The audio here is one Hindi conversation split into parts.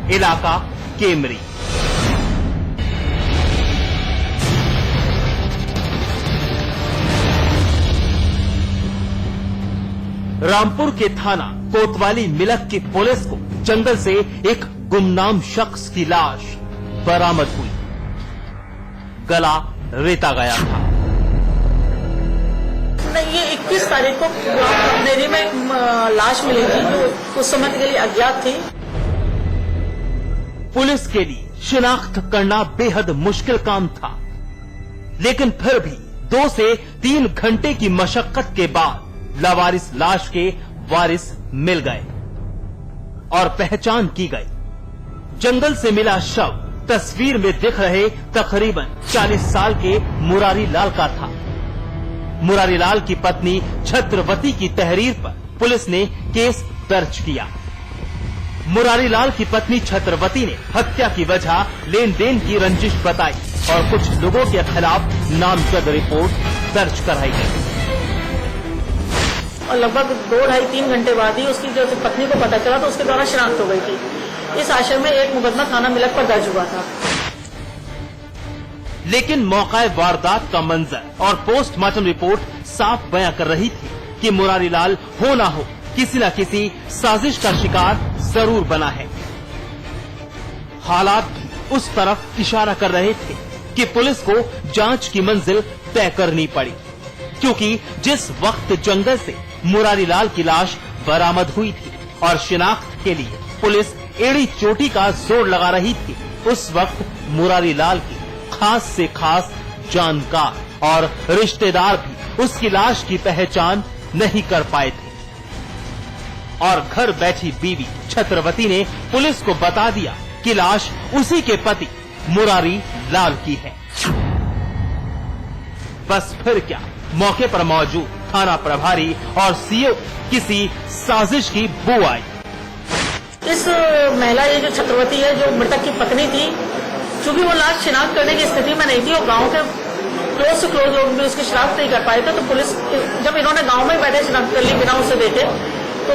इलाका केमरी। रामपुर के थाना कोतवाली मिलक की पुलिस को जंगल से एक गुमनाम शख्स की लाश बरामद हुई। गला रेता गया था। ये 21 तारीख को मेरी में एक लाश मिली थी जो उस समय के लिए अज्ञात थी। पुलिस के लिए शिनाख्त करना बेहद मुश्किल काम था, लेकिन फिर भी 2 से 3 घंटे की मशक्कत के बाद लावारिस लाश के वारिस मिल गए और पहचान की गई। जंगल से मिला शव तस्वीर में दिख रहे तकरीबन 40 साल के मुरारी लाल का था। मुरारी लाल की पत्नी छत्रवती की तहरीर पर पुलिस ने केस दर्ज किया। मुरारी लाल की पत्नी छत्रवती ने हत्या की वजह लेन देन की रंजिश बताई और कुछ लोगों के खिलाफ नामजद रिपोर्ट दर्ज कराई गई। और लगभग 2-2.5-3 घंटे बाद ही उसकी जो पत्नी को पता चला तो उसके द्वारा शिनाख्त हो गई थी। इस आशय में एक मुकदमा थाना मिलक पर दर्ज हुआ था। लेकिन मौकाए वारदात का मंजर और पोस्टमार्टम रिपोर्ट साफ बयां कर रही थी कि मुरारी लाल हो ना हो किसी न किसी साजिश का शिकार जरूर बना है। हालात भी उस तरफ इशारा कर रहे थे कि पुलिस को जांच की मंजिल तय करनी पड़ी, क्योंकि जिस वक्त जंगल से मुरारी लाल की लाश बरामद हुई थी और शिनाख्त के लिए पुलिस एड़ी चोटी का जोर लगा रही थी, उस वक्त मुरारी लाल की खास से खास जानकार और रिश्तेदार भी उसकी लाश की पहचान नहीं कर पाए थे। और घर बैठी बीवी छत्रवती ने पुलिस को बता दिया कि लाश उसी के पति मुरारी लाल की है। बस फिर क्या, मौके पर मौजूद थाना प्रभारी और सीओ किसी साजिश की बू आई। इस महिला ये जो छत्रवती है, जो मृतक की पत्नी थी, चूंकि वो लाश शिनाख्त करने की स्थिति में नहीं थी और गांव के क्लोज से क्लोज लोग भी उसकी शिनाख्त नहीं कर पाए थे, तो पुलिस जब इन्होंने गांव में बैठे शिनाख्त कर ली बिना उसे देखे, तो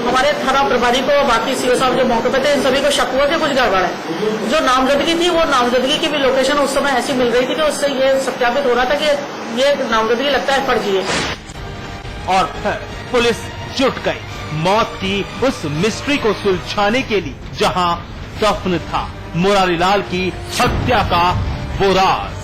हमारे थाना प्रभारी को बाकी सीओ साहब जो मौके पे थे, इन सभी को शक हुआ कि कुछ गड़बड़ है। जो नामजदगी थी वो नामजदगी की भी लोकेशन उस समय ऐसी मिल रही थी कि उससे ये सत्यापित हो रहा था कि ये नामजदगी लगता है फर्जी है। और फिर पुलिस जुट गई मौत की उस मिस्ट्री को सुलझाने के लिए, जहां दफन था मुरारी लाल की हत्या का वो राज।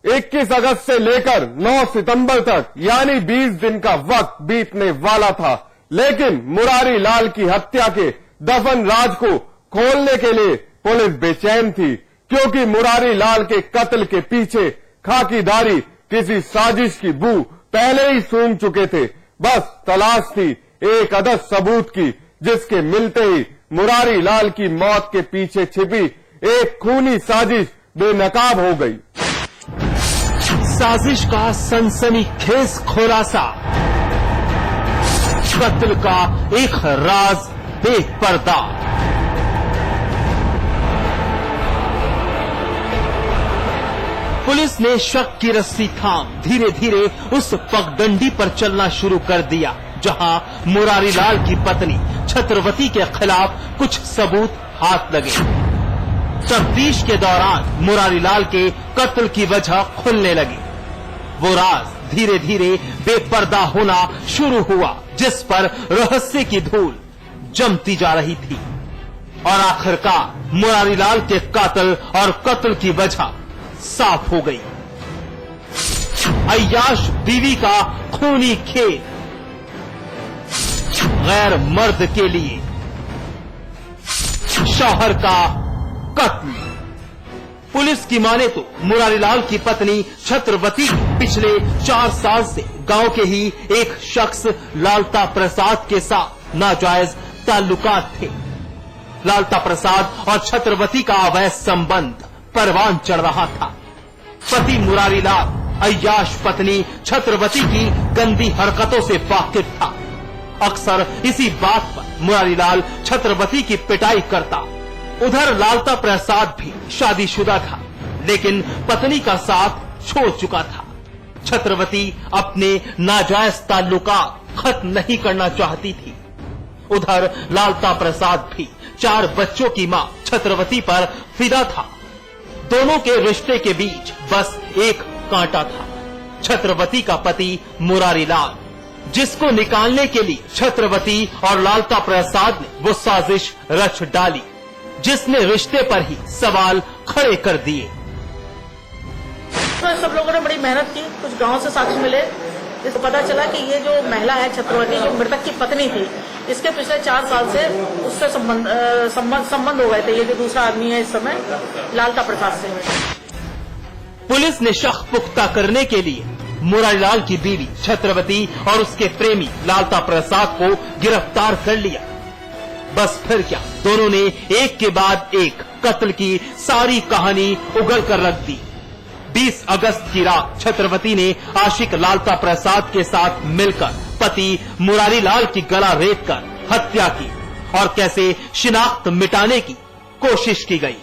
21 अगस्त से लेकर 9 सितंबर तक यानी 20 दिन का वक्त बीतने वाला था, लेकिन मुरारी लाल की हत्या के दफन राज को खोलने के लिए पुलिस बेचैन थी, क्योंकि मुरारी लाल के कत्ल के पीछे खाकीदारी किसी साजिश की बू पहले ही सूंघ चुके थे। बस तलाश थी एक अदद सबूत की, जिसके मिलते ही मुरारी लाल की मौत के पीछे छिपी एक खूनी साजिश बेनकाब हो गई। साजिश का सनसनीखेज खुलासा, कत्ल का एक राज बेपर्दा। पुलिस ने शक की रस्सी थाम धीरे धीरे उस पगडंडी पर चलना शुरू कर दिया, जहां मुरारी लाल की पत्नी छत्रवती के खिलाफ कुछ सबूत हाथ लगे। तफ्तीश के दौरान मुरारी लाल के कत्ल की वजह खुलने लगी। वो राज धीरे धीरे बेपर्दा होना शुरू हुआ, जिस पर रहस्य की धूल जमती जा रही थी। और आखिरकार मुरारी लाल के कातिल और कत्ल की वजह साफ हो गई। अय्याश बीवी का खूनी खेल, गैर मर्द के लिए शौहर का कत्ल। पुलिस की माने तो मुरारी लाल की पत्नी छत्रवती पिछले 4 साल से गांव के ही एक शख्स लालता प्रसाद के साथ नाजायज ताल्लुकात थे। लालता प्रसाद और छत्रवती का अवैध संबंध परवान चढ़ रहा था। पति मुरारी लाल अय्याश पत्नी छत्रवती की गंदी हरकतों से वाकिफ था। अक्सर इसी बात पर मुरारी लाल छत्रवती की पिटाई करता। उधर लालता प्रसाद भी शादीशुदा था, लेकिन पत्नी का साथ छोड़ चुका था। छत्रवती अपने नाजायज ताल्लुकात खत्म नहीं करना चाहती थी। उधर लालता प्रसाद भी 4 बच्चों की मां छत्रवती पर फिदा था। दोनों के रिश्ते के बीच बस एक कांटा था, छत्रवती का पति मुरारी लाल, जिसको निकालने के लिए छत्रवती और लालता प्रसाद ने वो साजिश रच डाली, जिसने रिश्ते पर ही सवाल खड़े कर दिए। तो सब लोगों ने बड़ी मेहनत की, कुछ गांव से साक्ष्य मिले, जिसको पता चला कि ये जो महिला है छत्रवती, जो मृतक की पत्नी थी, इसके पिछले 4 साल से उससे संबंध हो गए थे। ये जो दूसरा आदमी है इस समय लालता प्रसाद से। पुलिस ने शक पुख्ता करने के लिए मुरारीलाल की बीवी छत्रवती और उसके प्रेमी लालता प्रसाद को गिरफ्तार कर लिया। बस फिर क्या, दोनों ने एक के बाद एक कत्ल की सारी कहानी उगल कर रख दी। 20 अगस्त की रात छत्रवती ने आशिक लालता प्रसाद के साथ मिलकर पति मुरारीलाल की गला रेत कर हत्या की और कैसे शिनाख्त मिटाने की कोशिश की गई।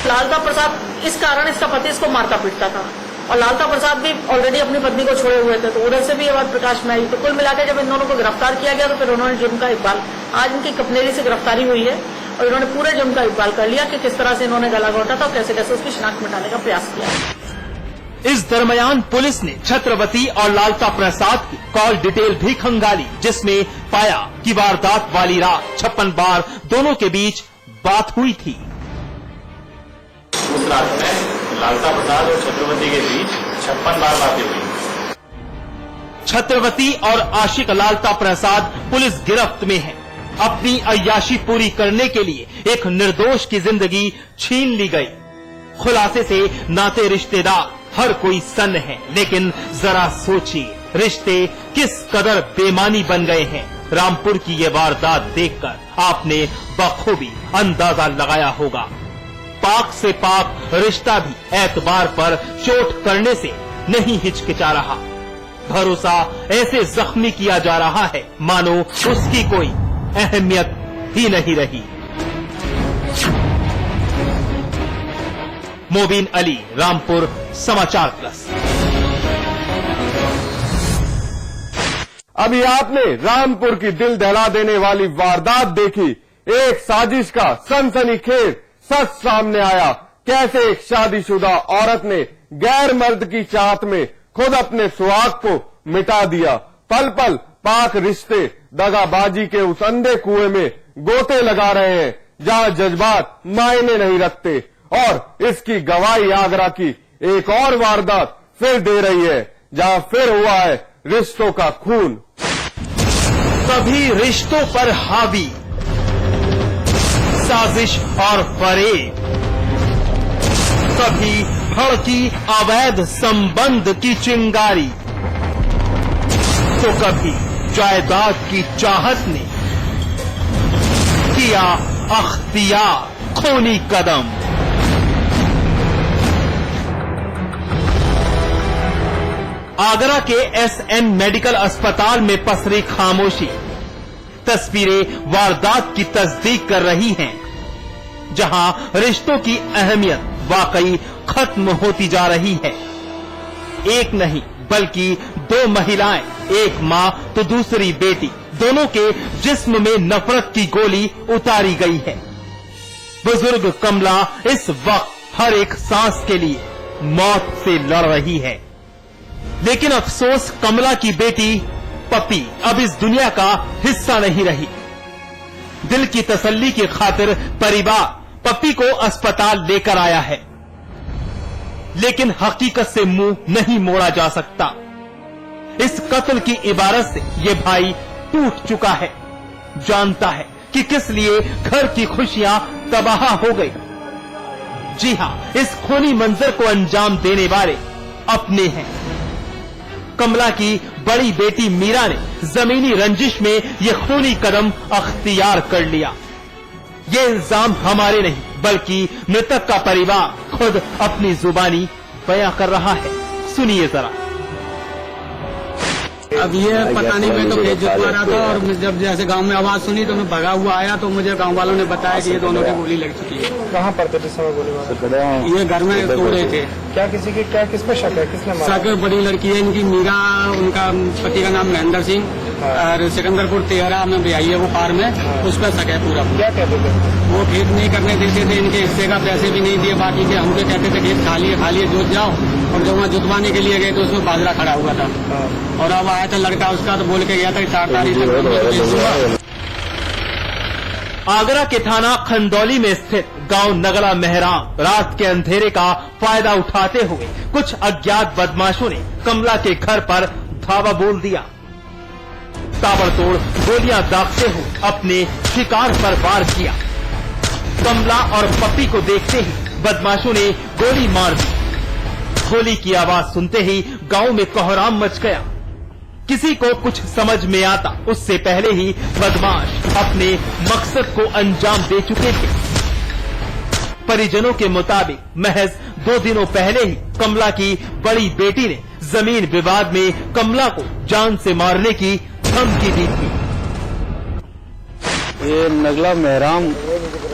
लालता प्रसाद इस कारण इसका पति इसको मारता पीटता था और लालता प्रसाद भी ऑलरेडी अपनी पत्नी को छोड़े हुए थे, तो उधर से भी ये बात प्रकाश में आई। तो कुल मिलाकर जब इन दोनों को गिरफ्तार किया गया तो फिर उन्होंने जुर्म का इकबाल, आज इनकी कपनेरी से गिरफ्तारी हुई है और इन्होंने पूरे जुर्म का इकबाल कर लिया कि किस तरह से इन्होंने गला घोटा था और कैसे कैसे उसकी शिनाख्त मिटाने का प्रयास किया। इस दरमियान पुलिस ने छत्रवती और लालता प्रसाद की कॉल डिटेल भी खंगाली, जिसमें पाया कि वारदात वाली रात 56 बार दोनों के बीच बात हुई थी। उस रात में लालता प्रसाद और छत्रवती के बीच 56 बार बातें हुई। छत्रवती और आशिक लालता प्रसाद पुलिस गिरफ्त में है। अपनी अय्याशी पूरी करने के लिए एक निर्दोष की जिंदगी छीन ली गई। खुलासे से नाते रिश्तेदार हर कोई सन्न है, लेकिन जरा सोचिए रिश्ते किस कदर बेमानी बन गए हैं। रामपुर की ये वारदात देखकर आपने बखूबी अंदाजा लगाया होगा। पाक से पाक रिश्ता भी एतबार पर चोट करने से नहीं हिचकिचा रहा। भरोसा ऐसे जख्मी किया जा रहा है मानो उसकी कोई अहमियत ही नहीं रही। मोबिन अली, रामपुर समाचार प्लस। अभी आपने रामपुर की दिल दहला देने वाली वारदात देखी। एक साजिश का सनसनीखेज सच सामने आया। कैसे एक शादीशुदा औरत ने गैर मर्द की चाहत में खुद अपने सुहाग को मिटा दिया। पल पल पाक रिश्ते दगाबाजी के उस अंधे कुएं में गोते लगा रहे हैं जहां जज्बात मायने नहीं रखते। और इसकी गवाही आगरा की एक और वारदात फिर दे रही है, जहां फिर हुआ है रिश्तों का खून। कभी रिश्तों पर हावी साजिश और फरेब, कभी भड़की अवैध संबंध की चिंगारी, तो कभी जायदाद की चाहत ने किया अख्तियार खूनी कदम। आगरा के एसएन मेडिकल अस्पताल में पसरी खामोशी तस्वीरें वारदात की तस्दीक कर रही हैं, जहां रिश्तों की अहमियत वाकई खत्म होती जा रही है। एक नहीं बल्कि 2 महिलाएं, एक मां तो दूसरी बेटी, दोनों के जिस्म में नफरत की गोली उतारी गई है। बुजुर्ग कमला इस वक्त हर एक सांस के लिए मौत से लड़ रही है, लेकिन अफसोस कमला की बेटी पप्पी अब इस दुनिया का हिस्सा नहीं रही। दिल की तसल्ली की खातिर परिवार पप्पी को अस्पताल लेकर आया है, लेकिन हकीकत से मुंह नहीं मोड़ा जा सकता। इस कत्ल की इबारत से ये भाई टूट चुका है, जानता है कि किस लिए घर की खुशियां तबाह हो गई। जी हां, इस खूनी मंजर को अंजाम देने वाले अपने हैं। कमला की बड़ी बेटी मीरा ने जमीनी रंजिश में ये खूनी कदम अख्तियार कर लिया। ये इल्जाम हमारे नहीं बल्कि मृतक का परिवार खुद अपनी जुबानी बयां कर रहा है। सुनिए जरा। अब ये पता नहीं, मैं तो खेत जुतवा रहा था और जब जैसे गांव में आवाज सुनी तो मैं भगा हुआ आया तो मुझे गांव वालों ने बताया कि ये दोनों की गोली लग चुकी है। कहाँ पर थे जिस समय गोली मारी? ये घर में तोड़ रहे थे। क्या किस पे शक है, किसने मारा? शक बड़ी लड़की है इनकी मीरा, उनका पति का नाम महेंद्र सिंह और सिकंदरपुर तेहरा में ब्याई है वो पार में, उस पर शक है पूरा। क्या कहते थे? वो खेत नहीं करने देते थे, इनके हिस्से का पैसे भी नहीं दिए, बाकी के हमसे कहते थे खेत खाली जोत जाओ, और जब वहाँ जुतवाने के लिए गए तो उसमें बाजरा खड़ा हुआ था और अब आया था लड़का उसका तो बोल के गया था 4 तारीख तक। आगरा के थाना खंदौली में स्थित गांव नगला मेहराम रात के अंधेरे का फायदा उठाते हुए कुछ अज्ञात बदमाशों ने कमला के घर पर धावा बोल दिया। ताबड़तोड़ गोलियां दागते हुए अपने शिकार पर वार किया। कमला और पप्पी को देखते ही बदमाशों ने गोली मार दी। गोली की आवाज सुनते ही गांव में कोहराम मच गया। किसी को कुछ समझ में आता उससे पहले ही बदमाश अपने मकसद को अंजाम दे चुके थे। परिजनों के मुताबिक महज 2 दिनों पहले ही कमला की बड़ी बेटी ने जमीन विवाद में कमला को जान से मारने की धमकी दी थी। ये नगला मेहराम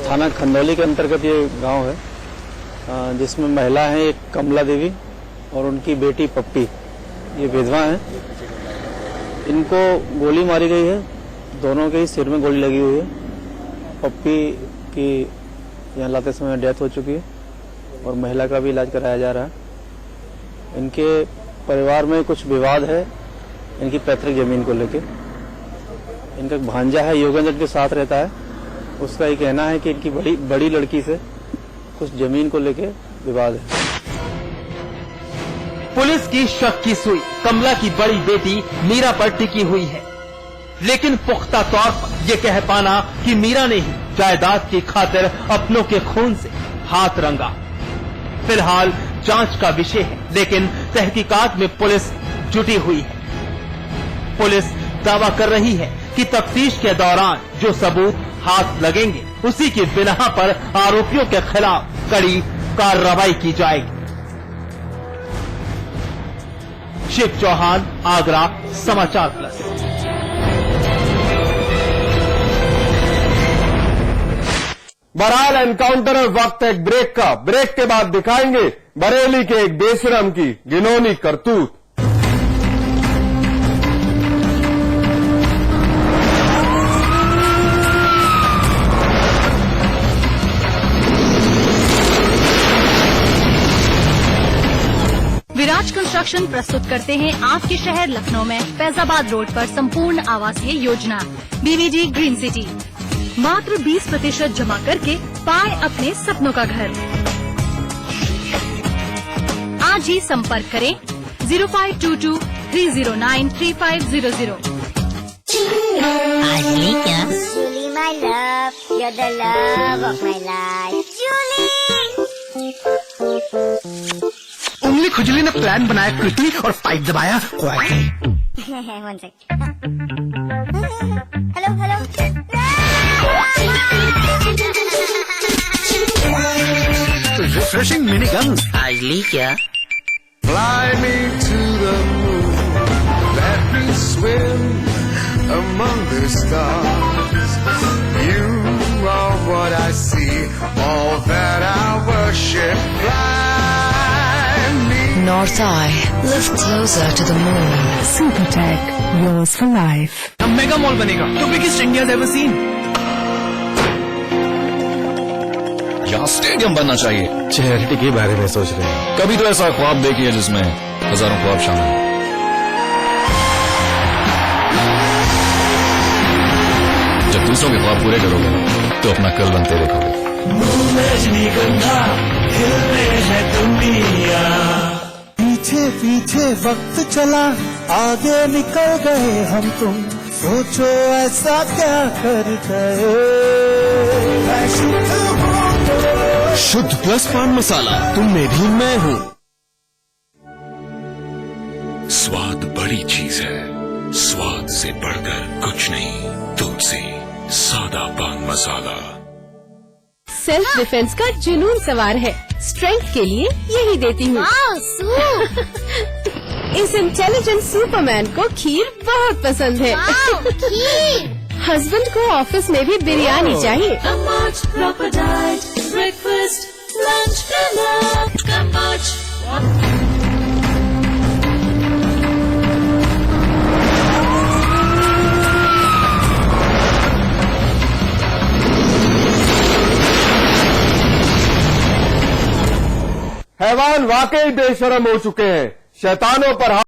थाना खंदौली के अंतर्गत ये गांव है, जिसमें महिला है एक कमला देवी और उनकी बेटी पप्पी, ये विधवा हैं। इनको गोली मारी गई है, दोनों के ही सिर में गोली लगी हुई है। पप्पी की यहाँ लाते समय डेथ हो चुकी है और महिला का भी इलाज कराया जा रहा है। इनके परिवार में कुछ विवाद है इनकी पैतृक जमीन को लेके। इनका भांजा है योगेंद्र के साथ रहता है, उसका ये कहना है कि इनकी बड़ी लड़की से कुछ जमीन को लेके विवाद है। पुलिस की शक की सुई कमला की बड़ी बेटी मीरा पर टिकी हुई है, लेकिन पुख्ता तौर पर यह कह पाना कि मीरा ने ही जायदाद की खातिर अपनों के खून से हाथ रंगा फिलहाल जांच का विषय है, लेकिन तहकीकात में पुलिस जुटी हुई है। पुलिस दावा कर रही है कि तफ्तीश के दौरान जो सबूत हाथ लगेंगे उसी की बिना पर आरोपियों के खिलाफ कड़ी कार्रवाई की जाएगी। शिव चौहान, आगरा समाचार प्लस। बहरहाल एनकाउंटर और वक्त एक ब्रेक का। ब्रेक के बाद दिखाएंगे बरेली के एक बेशरम की घिनौनी करतूत। विराज कंस्ट्रक्शन प्रस्तुत करते हैं आपके शहर लखनऊ में फैजाबाद रोड पर संपूर्ण आवासीय योजना बीवीजी ग्रीन सिटी। मात्र 20% जमा करके पाए अपने सपनों का घर। आज ही संपर्क करें 0522-309-3500। Julie, my love, you're the love of my life. Julie! उंगली खुजली ने प्लान बनाया क्विकली और पाइप दबाया quietly. One sec. Hello. Refreshing mini gun. आज ली क्या? Fly me to the moon, let me swim among the stars. You are what I see, all that I worship. Fly me. North Eye, live closer to the moon. Supertech, yours for life. अब मेगा मॉल बनेगा, the biggest India's ever seen. यहाँ स्टेडियम बनना चाहिए। चैरिटी के बारे में सोच रहे हैं। कभी तो ऐसा ख्वाब देखिए जिसमें हजारों ख्वाब शामिल हैं। जब दूसरों के ख्वाब पूरे करोगे तो अपना कल बनते देखोगे। पीछे पीछे वक्त चला, आगे निकल गए हम तुम, सोचो ऐसा क्या कर गए। शुद्ध प्लस पान मसाला, तुम में भी मैं हूँ। स्वाद बड़ी चीज है, स्वाद से बढ़कर कुछ नहीं। तुलसी सादा पान मसाला। सेल्फ डिफेंस का जुनून सवार है, स्ट्रेंथ के लिए यही देती हूँ। इस इंटेलिजेंट सुपरमैन को खीर बहुत पसंद है। हस्बैंड को ऑफिस में भी बिरयानी चाहिए। ब्रेकफास्ट, लंच, हैवान वाकई बेशरम हो चुके हैं। शैतानों पर